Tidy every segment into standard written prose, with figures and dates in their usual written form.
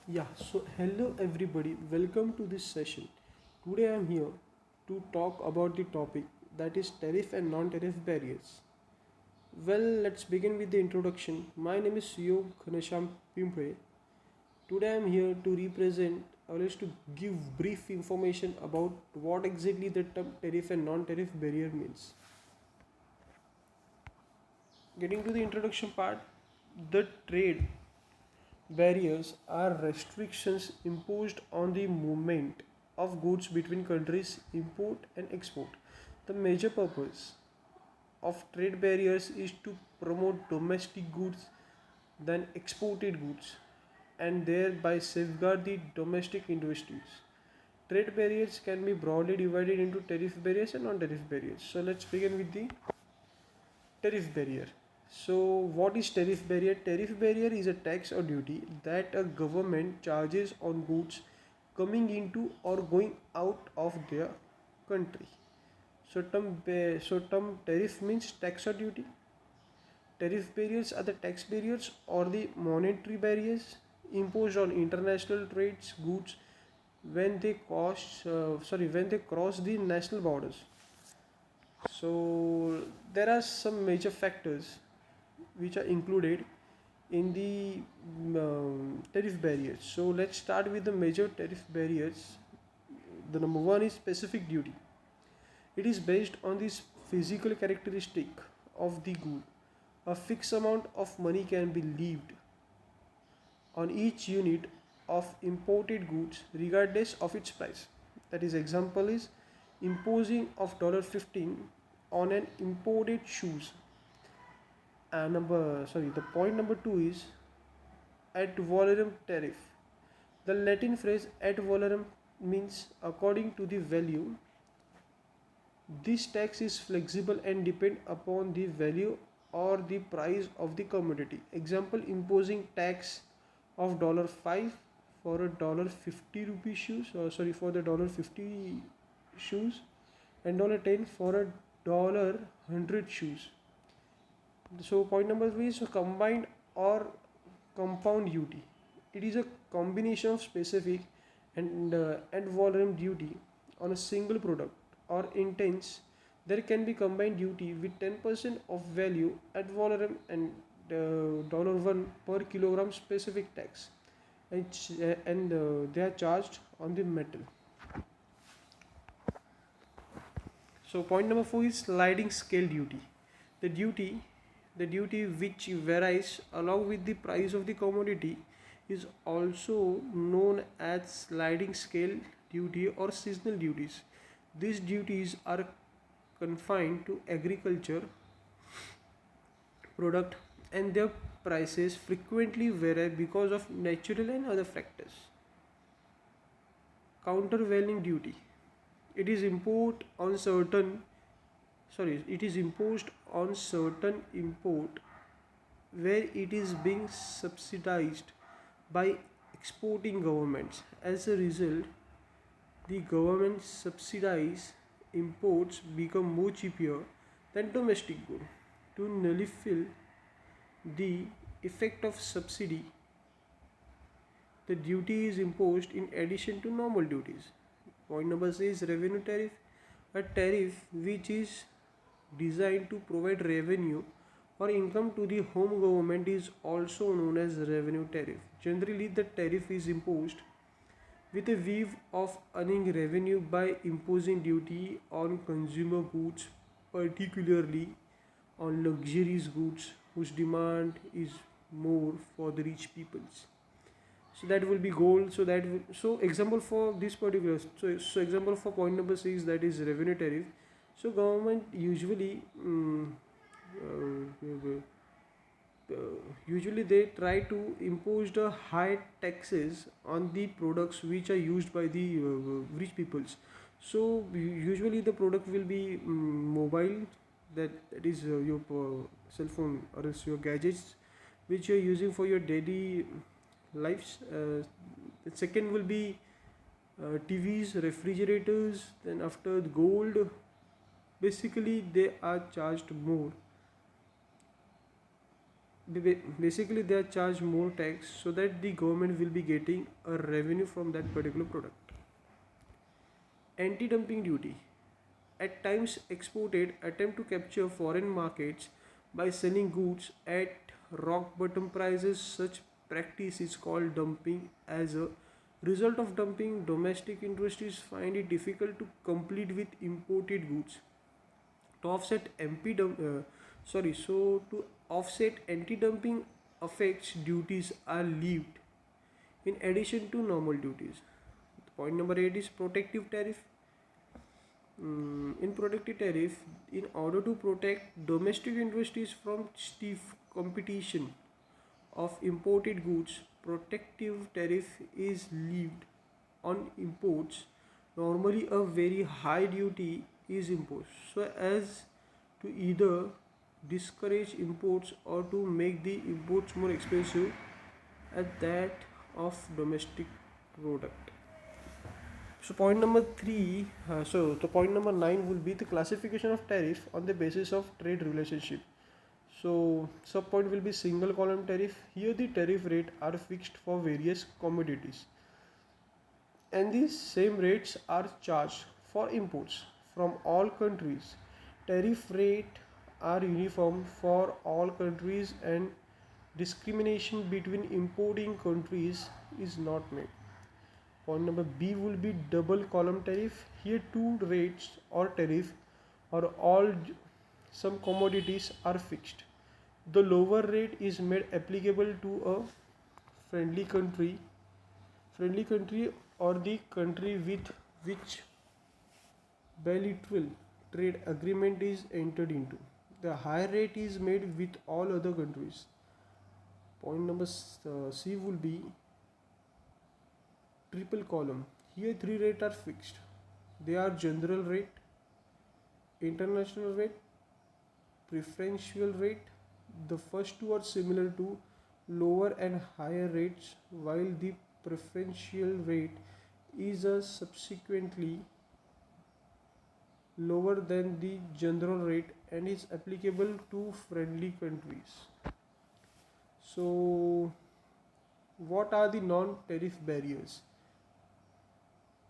Hello everybody, welcome to this session. Today I am here to talk about the topic that is tariff and non tariff barriers. Well, let's begin with the introduction. My name is Yog Khanasham Pimpre. Today I am here to represent or else to give brief information about what exactly the term tariff and non tariff barrier means. Getting to the introduction part, the trade barriers are restrictions imposed on the movement of goods between countries, import and export. The major purpose of trade barriers is to promote domestic goods than exported goods and thereby safeguard the domestic industries. Trade barriers can be broadly divided into tariff barriers and non tariff barriers. So, let's begin with the tariff barrier. So, what is tariff barrier? Tariff barrier is a tax or duty that a government charges on goods coming into or going out of their country. So term tariff means tax or duty. Tariff barriers are the tax barriers or the monetary barriers imposed on international trades goods when they cross the national borders. So there are some major factors which are included in the tariff barriers. So let's start with the major tariff barriers. The number one is specific duty. It is based on this physical characteristic of the good. A fixed amount of money can be levied on each unit of imported goods regardless of its price. That is example is imposing of $15 on an imported shoes. The point number two is ad valorem tariff. The Latin phrase ad valorem means according to the value. This tax is flexible and depend upon the value or the price of the commodity. Example, imposing tax of $5 for a $50 rupee shoes, for the $50 shoes, and $10 for a $100 shoes. So point number three is combined or compound duty. It is a combination of specific and ad valorem duty on a single product or intents. There can be combined duty with 10% of value ad valorem and $1 per kilogram specific tax, and they are charged on the metal. So point number four is sliding scale duty. The duty the duty which varies along with the price of the commodity is also known as sliding scale duty or seasonal duties. These duties are confined to agriculture product and their prices frequently vary because of natural and other factors. Countervailing duty. It is import on certain it is imposed on certain import where it is being subsidized by exporting governments. As a result, the government subsidized imports become more cheaper than domestic goods. To nullify the effect of subsidy, the duty is imposed in addition to normal duties. Point number 6 is revenue tariff. A tariff which is designed to provide revenue or income to the home government is also known as revenue tariff. Generally, the tariff is imposed with a view of earning revenue by imposing duty on consumer goods, particularly on luxurious goods whose demand is more for the rich peoples. So that will be gold. So example for this particular example for point number 6, that is revenue tariff. So government usually they try to impose the high taxes on the products which are used by the rich peoples. So usually the product will be mobile, that is your cell phone or else your gadgets which you are using for your daily lives. The second will be TVs, refrigerators. Then after the gold, basically they are charged more. Basically they are charged more tax so that the government will be getting a revenue from that particular product. Anti-dumping duty. At times exported attempt to capture foreign markets by selling goods at rock bottom prices. Such practice is called dumping. As a result of dumping, domestic industries find it difficult to compete with imported goods. To offset to offset anti-dumping effects, duties are levied in addition to normal duties. Point number 8 is protective tariff. In protective tariff, in order to protect domestic industries from stiff competition of imported goods, protective tariff is levied on imports. Normally, a very high duty is imposed so as to either discourage imports or to make the imports more expensive at that of domestic product. So point number the point number 9 will be the classification of tariff on the basis of trade relationship. So sub point will be single column tariff. Here the tariff rate are fixed for various commodities, and these same rates are charged for imports from all countries. Tariff rate are uniform for all countries and discrimination between importing countries is not made. Point number B will be double column tariff. Here two rates or tariff or all some commodities are fixed. The lower rate is made applicable to a friendly country, or the country with which bilateral trade agreement is entered into. The higher rate is made with all other countries. Point number C will be triple column. Here three rates are fixed. They are general rate, international rate, preferential rate. The first two are similar to lower and higher rates, while the preferential rate is subsequently lower than the general rate and is applicable to friendly countries. So, what are the non-tariff barriers?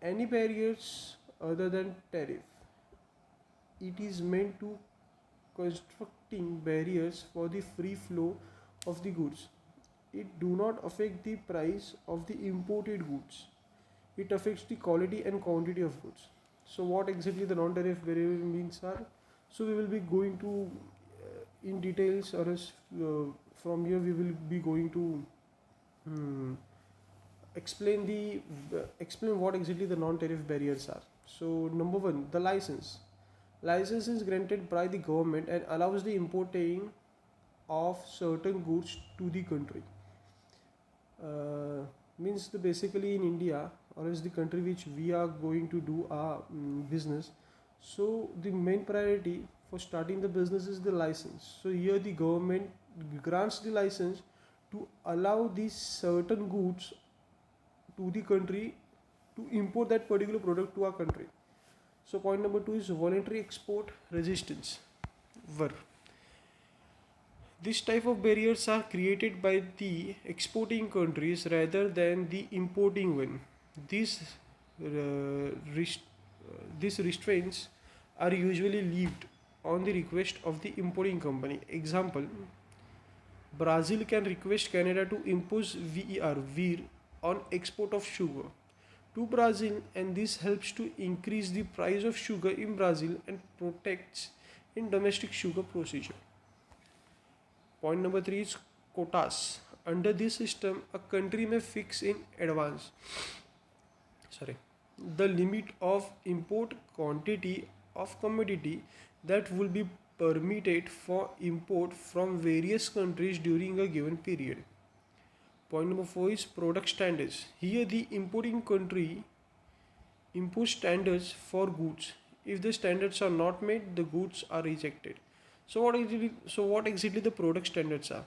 Any barriers other than tariff. It is meant to constructing barriers for the free flow of the goods. It do not affect the price of the imported goods. It affects the quality and quantity of goods. So what exactly the non-tariff barrier means are? So we will be going to in details, or else from here we will be going to explain what exactly the non-tariff barriers are. So number one, the license. License is granted by the government and allows the importing of certain goods to the country. Means basically in India, or is the country which we are going to do our business. So the main priority for starting the business is the license. So here the government grants the license to allow these certain goods to the country to import that particular product to our country. So point number 2 is voluntary export resistance. VER. This type of barriers are created by the exporting countries rather than the importing one. These restraints are usually left on the request of the importing company. Example: Brazil can request Canada to impose VER on export of sugar to Brazil, and this helps to increase the price of sugar in Brazil and protects in domestic sugar procedure. Point number 3 is quotas. Under this system, a country may fix in advance the limit of import quantity of commodity that will be permitted for import from various countries during a given period. Point number 4 is product standards. Here the importing country impose standards for goods. If the standards are not met, the goods are rejected. So what exactly the product standards are?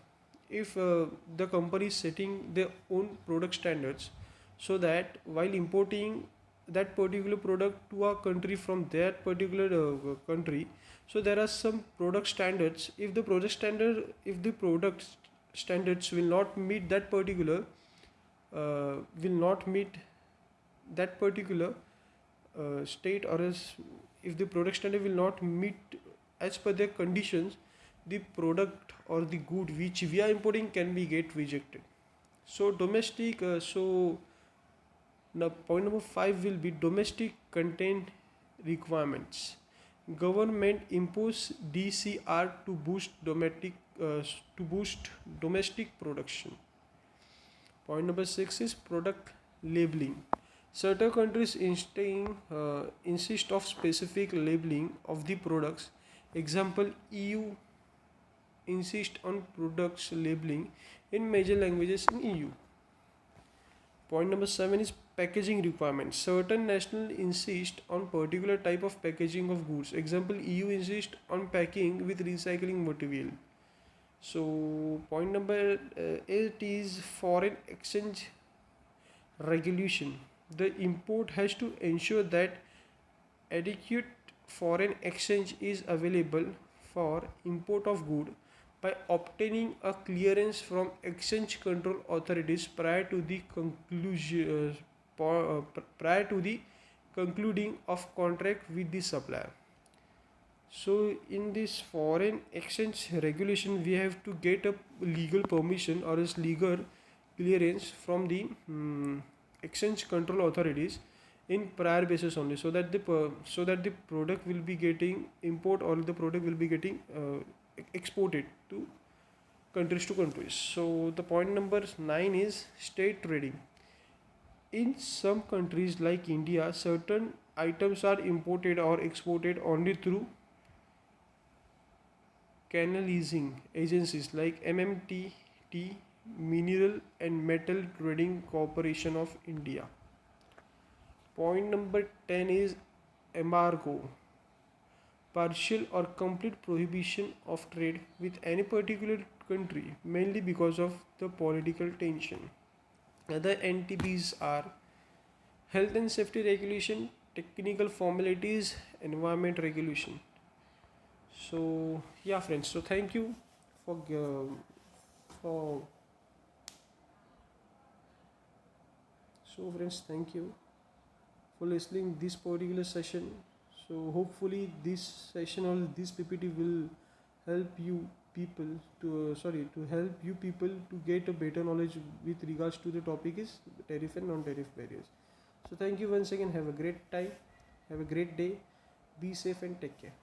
If the company is setting their own product standards, so that while importing that particular product to our country from that particular country, so there are some product standards. If the product standards will not meet that particular will not meet that particular state, or else if the product standard will not meet as per their conditions, the product or the good which we are importing can be get rejected. So domestic now point number 5 will be domestic content requirements. Government impose DCR to boost domestic production. Point number 6 is product labeling. Certain countries insist of specific labeling of the products. Example, EU insist on products labeling in major languages in EU. Point number 7 is packaging requirements. Certain national insist on particular type of packaging of goods. Example, EU insist on packing with recycling material. So point number 8 is foreign exchange regulation. The import has to ensure that adequate foreign exchange is available for import of good by obtaining a clearance from exchange control authorities prior to the concluding of contract with the supplier. So in this foreign exchange regulation, we have to get a legal permission or else legal clearance from the exchange control authorities in prior basis only, so that the product will be getting import, or the product will be getting exported to countries. So the point number 9 is state trading. In some countries like India, certain items are imported or exported only through canalizing agencies like MMTT, Mineral and Metal Trading Corporation of India. Point number 10 is embargo. Partial or complete prohibition of trade with any particular country, mainly because of the political tension. Other NTBs are health and safety regulation, technical formalities, environment regulation. So yeah, friends. So thank you for friends. Thank you for listening this particular session. So hopefully this session or this PPT will help you people to help you people to get a better knowledge with regards to the topic is tariff and non-tariff barriers. So thank you once again. Have a great time. Have a great day. Be safe and take care.